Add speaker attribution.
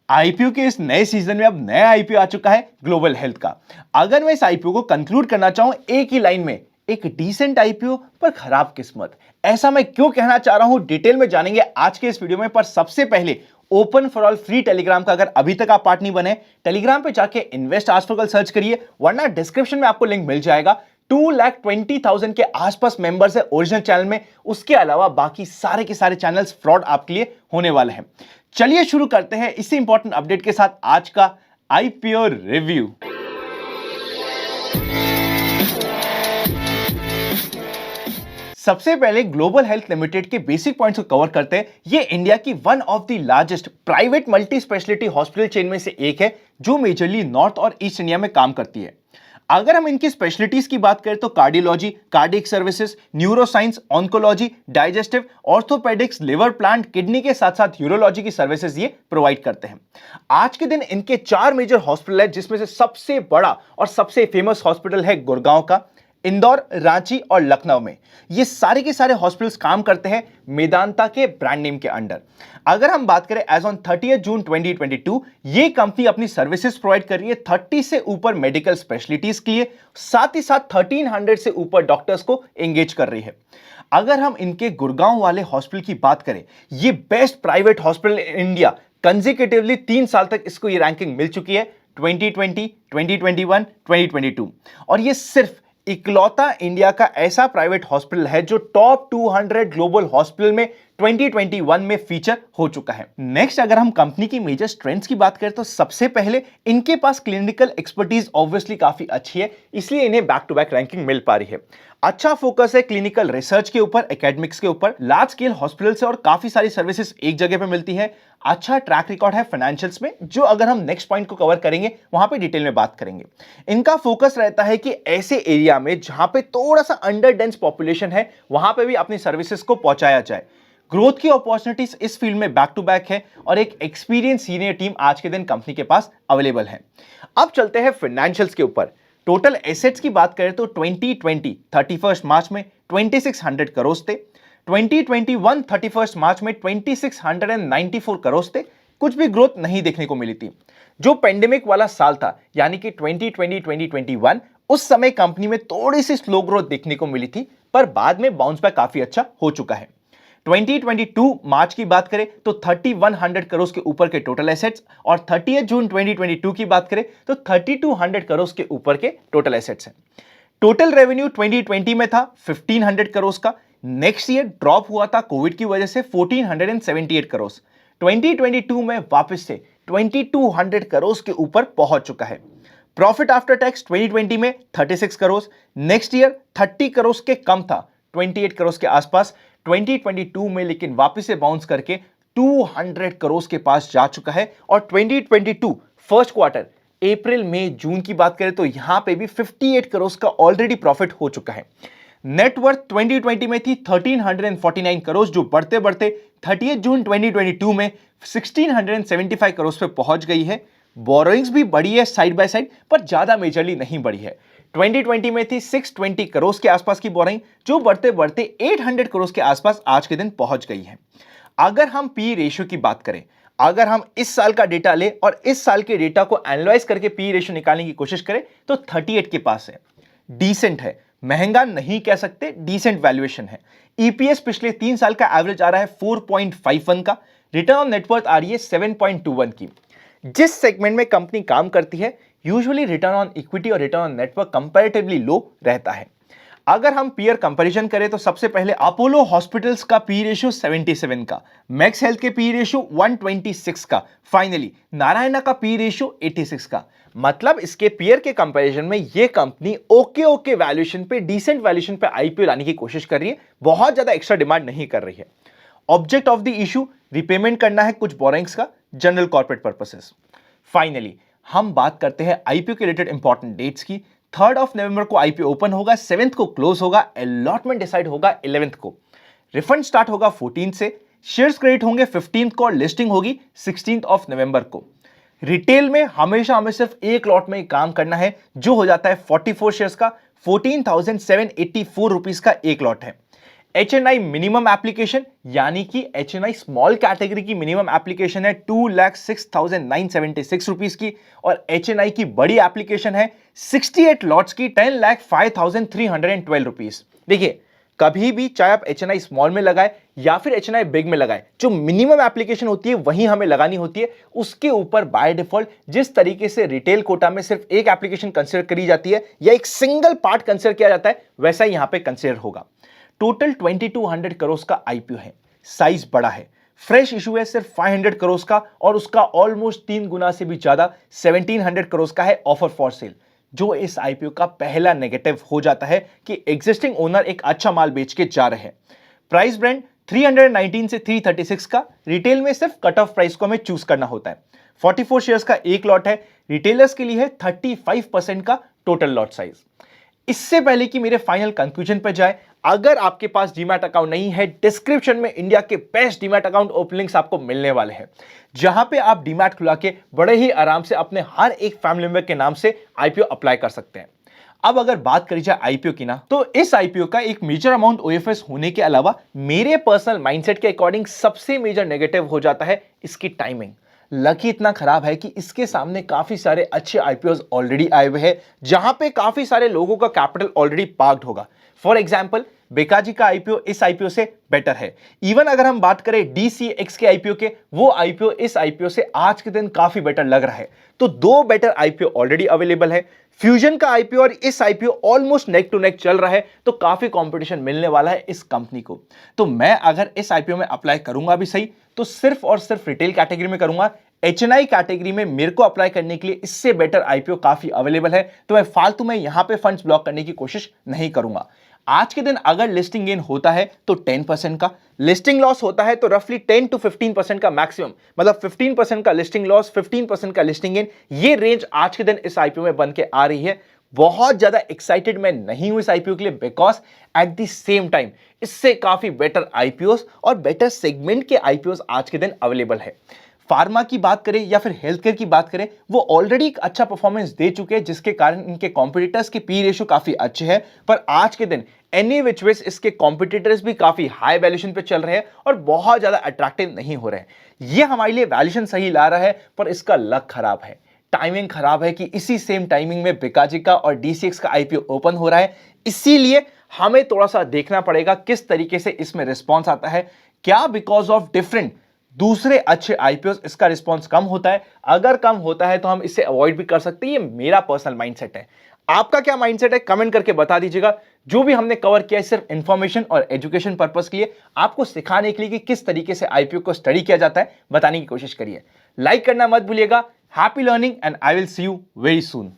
Speaker 1: IPO के इस नए सीजन में अब नया आईपीओ आ चुका है ग्लोबल हेल्थ का। अगर मैं इस आईपीओ को कंक्लूड करना चाहूं एक ही लाइन में, एक डिसेंट आईपीओ पर खराब किस्मत, ऐसा मैं क्यों कहना चाह रहा हूं डिटेल में जानेंगे आज के इस वीडियो में। पर सबसे पहले open for all free Telegram का अगर अभी तक आप पार्ट नहीं बने, टेलीग्राम पे जाके इन्वेस्ट आज फॉर सर्च करिए, वरना डिस्क्रिप्शन में आपको लिंक मिल जाएगा। 2,20,000 के आसपास मेंबर्स है ओरिजिनल चैनल में। उसके अलावा बाकी सारे के सारे चैनल्स फ्रॉड आपके लिए होने वाले हैं। चलिए शुरू करते हैं इसी इंपॉर्टेंट अपडेट के साथ आज का आईपीओ रिव्यू। सबसे पहले ग्लोबल हेल्थ लिमिटेड के बेसिक पॉइंट्स को कवर करते हैं। ये इंडिया की one of the largest private multi speciality hospital chain में से एक है, जो मेजरली नॉर्थ और ईस्ट इंडिया में काम करती है। अगर हम इनकी स्पेशलिटीज की बात करें तो cardiology, cardiac services, neuroscience, oncology, digestive, orthopaedics, liver plant, kidney के साथ साथ यूरोलॉजी की सर्विसेज ये प्रोवाइड करते हैं। आज के दिन इनके 4 मेजर हॉस्पिटल है, जिसमें से सबसे बड़ा और सबसे फेमस हॉस्पिटल है गुड़गांव का। इंदौर, रांची और लखनऊ में ये सारे के सारे हॉस्पिटल्स काम करते हैं मेदांता के ब्रांड नेम के अंडर। अगर हम बात करें एज ऑन 30 जून 2022, ये कंपनी अपनी सर्विसेज प्रोवाइड कर रही है 30 से ऊपर मेडिकल स्पेशलिटीज के लिए, साथ ही साथ 1300 से ऊपर डॉक्टर्स को एंगेज कर रही है। अगर हम इनके गुड़गांव वाले हॉस्पिटल की बात करें, ये best private hospital in India, consecutively 3 साल तक इसको ये रैंकिंग मिल चुकी है, 2020, 2021, 2022। और ये सिर्फ इकलौता इंडिया का ऐसा प्राइवेट हॉस्पिटल है जो टॉप 200 ग्लोबल हॉस्पिटल में 2021 में फीचर हो चुका है। नेक्स्ट अगर हम कंपनी की मेजर स्ट्रेंथ्स की बात करें तो सबसे पहले इनके पास क्लिनिकल एक्सपर्टीज ऑब्वियसली काफी अच्छी है, इसलिए इन्हें बैक टू बैक रैंकिंग मिल पा रही है। अच्छा फोकस है क्लिनिकल रिसर्च के ऊपर, एकेडमिक्स के ऊपर, लार्ज स्केल हॉस्पिटल से और काफी सारी सर्विसेज एक जगह पे मिलती है। अच्छा ट्रैक रिकॉर्ड है फाइनेंशियल्स में, जो अगर हम नेक्स्ट पॉइंट को कवर करेंगे वहां पे डिटेल में बात करेंगे। इनका फोकस रहता है कि ऐसे एरिया में जहां पे थोड़ा सा अंडर डेंस पॉपुलेशन है, वहां पे भी अपनी सर्विसेज को पहुंचाया जाए। ग्रोथ की अपॉर्चुनिटीज इस फील्ड में बैक टू बैक है और एक एक्सपीरियंस सीनियर टीम आज के दिन कंपनी के पास अवेलेबल है। अब चलते हैं फाइनेंशियल्स के ऊपर। टोटल एसेट्स की बात करें तो 2020 31 मार्च में 2600 करोड़ थे, 2021 31 मार्च में 2694 करोड़ थे। कुछ भी ग्रोथ नहीं देखने को मिली थी। जो पेंडेमिक वाला साल था यानी कि 2020-2021, उस समय कंपनी में थोड़ी सी स्लो ग्रोथ देखने को मिली थी, पर बाद में बाउंस बैक काफी अच्छा हो चुका है। 2022 मार्च की बात करें तो 3100 करोड़ के ऊपर के टोटल एसेट्स, और 30 जून 2022 की बात करें तो 3200 करोड़ के ऊपर के टोटल एसेट्स हैं। टोटल रेवेन्यू 2020 में था 1500 करोड़ का। नेक्स्ट ईयर ड्रॉप हुआ था कोविड की वजह से 1478 करोड़। 2022 में वापस से 2200 करोड़ के ऊपर पहुंच चुका है। प्रॉफिट आफ्टर टैक्स 2020 में 36 करोड़, नेक्स्ट ईयर 30 करोड़ के कम था, 28 करोड़ के आसपास। 2022 में लेकिन वापस से बाउंस करके 200 करोड़ के पास जा चुका है। और 2022 फर्स्ट क्वार्टर अप्रैल मई जून की बात करें तो यहां पे भी 58 करोड़ का ऑलरेडी प्रॉफिट हो चुका है। नेटवर्थ 2020 में थी 1349 करोड़, जो बढ़ते बढ़ते 30 जून 2022 में 1675 करोड़ पे पहुंच गई है। बोरोइंग्स भी बढ़ी है साइड बाय साइड, पर ज्यादा मेजरली नहीं बढ़ी है। 2020 में थी 620 करोड़ के आसपास की बोरोइंग, जो बढ़ते बढ़ते 800 करोड़ के आसपास आज के दिन पहुंच गई है। अगर हम पी रेशियो की बात करें, अगर हम इस साल का डेटा ले और इस साल के डेटा को एनालाइज करके पी रेशियो निकालने की कोशिश करें तो 38 के पास है। डिसेंट है, महंगा नहीं कह सकते, डिसेंट वैल्यूएशन है। ईपीएस पिछले 3 साल का एवरेज आ रहा है 4.51 का, रिटर्न ऑन नेटवर्थ आ रही है 7.21 की। जिस सेगमेंट में कंपनी काम करती है, यूजुअली रिटर्न ऑन इक्विटी और रिटर्न ऑन नेटवर्थ कंपैरेटिवली लो रहता है। अगर हम पीयर कंपैरिजन करें तो सबसे पहले अपोलो हॉस्पिटल्स का पी रेशियो 77 का, मैक्स हेल्थ के पी रेशियो 126 का, फाइनली नारायणा का पी रेशियो 86 का। मतलब इसके पीयर के कंपैरिजन में ये कंपनी ओके वैल्यूएशन पे, डिसेंट वैल्यूएशन पे आईपीओ लाने की कोशिश कर रही है, बहुत ज्यादा एक्स्ट्रा डिमांड नहीं कर रही है। Object of the issue repayment करना है कुछ बोरोइंग्स का, जनरल कॉर्पोरेट पर्पसेस। फाइनली हम बात करते हैं आईपीओ के रिलेटेड इंपॉर्टेंट डेट्स की। 3 नवंबर को आईपीओ ओपन होगा, 7 को क्लोज होगा, अलॉटमेंट डिसाइड होगा 11 को, रिफंड स्टार्ट होगा 14 से, शेयर्स क्रेडिट होंगे 15 को और लिस्टिंग होगी 16 नवंबर को। रिटेल में हमेशा हमें सिर्फ एक लॉट में काम करना है, जो हो जाता है 44 शेयर्स का, 14,784 रुपीज का एक लॉट है। HNI मिनिमम एप्लीकेशन यानी कि HNI स्मॉल कैटेगरी की मिनिमम एप्लीकेशन है 2,06,976 रुपीस की, और HNI की बड़ी एप्लीकेशन है 68 लॉट्स की 10,05,312 रुपीस। देखिए, कभी भी चाहे आप HNI स्मॉल में लगाए या फिर HNI बिग में लगाए, जो मिनिमम एप्लीकेशन होती है वही हमें लगानी होती है। उसके ऊपर बाय डिफॉल्ट जिस तरीके से रिटेल कोटा में सिर्फ एक एप्लीकेशन कंसीडर करी जाती है या एक सिंगल पार्ट कंसीडर किया जाता है, वैसा ही यहां पे कंसीडर होगा। टोटल 2200 करोड़ का आईपीओ है, साइज बड़ा है, फ्रेश इशू है सिर्फ 500 करोड़ का, और उसका ऑलमोस्ट 3 गुना से भी ज्यादा 1700 करोड़ का है ऑफर फॉर सेल। जो इस आईपीओ का पहला नेगेटिव हो जाता है कि एग्जिस्टिंग ओनर एक अच्छा माल बेच के जा रहे हैं। प्राइस ब्रांड 319 से 336 का, रिटेल में सिर्फ कट ऑफ प्राइस को हमें चूज करना होता है। 44 शेयर्स का एक लॉट है, रिटेलर्स के लिए है 35% का टोटल लॉट साइज। इससे पहले कि मेरे फाइनल कंक्लूजन पर जाए, अगर आपके पास डीमैट अकाउंट नहीं है, डिस्क्रिप्शन में इंडिया के बेस्ट डीमैट अकाउंट ओपनिंग्स आपको मिलने वाले हैं, जहां पे आप डीमैट खुला के बड़े ही आराम से अपने हर एक फैमिली मेंबर के नाम से आईपीओ अप्लाई कर सकते हैं। अब अगर बात करी जाए आईपीओ की ना, तो इस आईपीओ का एक मेजर अमाउंट ओएफएस होने के अलावा मेरे पर्सनल माइंडसेट के अकॉर्डिंग सबसे मेजर नेगेटिव हो जाता है इसकी टाइमिंग। लकी इतना खराब है कि इसके सामने काफी सारे अच्छे आईपीओज ऑलरेडी आए हुए हैं, जहां पे काफी सारे लोगों का कैपिटल ऑलरेडी पार्क्ड होगा। फॉर एग्जाम्पल, बेकाजी का आईपीओ इस आईपीओ से बेटर है। इवन अगर हम बात करें डीसीएक्स के आईपीओ के, वो आईपीओ इस आईपीओ से आज के दिन काफी बेटर लग रहा है। तो दो बेटर आईपीओ ऑलरेडी अवेलेबल है। फ्यूजन का आईपीओ और इस IPO almost neck to neck चल रहा है, तो काफी कंपटीशन मिलने वाला है इस कंपनी को। तो मैं अगर इस आईपीओ में अप्लाई करूंगा भी सही, तो सिर्फ और सिर्फ रिटेल कैटेगरी में करूंगा। HNI कैटेगरी में मेरे को अप्लाई करने के लिए इससे बेटर आईपीओ काफी अवेलेबल है, तो मैं फालतू में यहां पे फंड्स ब्लॉक करने की कोशिश नहीं करूंगा। आज के दिन अगर लिस्टिंग गेन होता है तो 10% का, लिस्टिंग लॉस होता है तो रफली 10 to 15% का मैक्सिमम, मतलब 15% का लिस्टिंग लॉस, 15% का लिस्टिंग गेन, ये रेंज आज के दिन इस आईपीओ में बन के आ रही है। बहुत ज्यादा एक्साइटेड मैं नहीं हूं इस आईपीओ के लिए, because at the same time इससे काफी बेटर आईपीओस और बेटर सेगमेंट के आईपीओस आज के दिन अवेलेबल है। फार्मा की बात करें या फिर हेल्थ केयर की बात करें, वो ऑलरेडी एक अच्छा परफॉर्मेंस दे चुके हैं, जिसके कारण इनके कॉम्पिटिटर्स के पी रेशियो काफी अच्छे हैं। पर आज के दिन एनी विच वेज इसके कॉम्पिटिटर्स भी काफी हाई वैल्यूएशन पे चल रहे हैं और बहुत ज्यादा अट्रैक्टिव नहीं हो रहे हैं। ये हमारे लिए वैल्यूएशन सही ला रहा है, पर इसका लक खराब है, टाइमिंग खराब है कि इसी सेम टाइमिंग में बिकाजी का और डीसीएक्स का आईपीओ ओपन हो रहा है। इसीलिए हमें थोड़ा सा देखना पड़ेगा किस तरीके से इसमें रिस्पॉन्स आता है। क्या बिकॉज ऑफ डिफरेंट दूसरे अच्छे आईपीओस इसका रिस्पॉन्स कम होता है? अगर कम होता है तो हम इसे अवॉइड भी कर सकते हैं। ये मेरा पर्सनल माइंडसेट है। आपका क्या माइंडसेट है, कमेंट करके बता दीजिएगा। जो भी हमने कवर किया है सिर्फ इंफॉर्मेशन और एजुकेशन पर्पस के लिए, आपको सिखाने के लिए कि किस तरीके से आईपीओ को स्टडी किया जाता है, बताने की कोशिश करिए। लाइक करना मत भूलिएगा। Happy learning and I will see you very soon.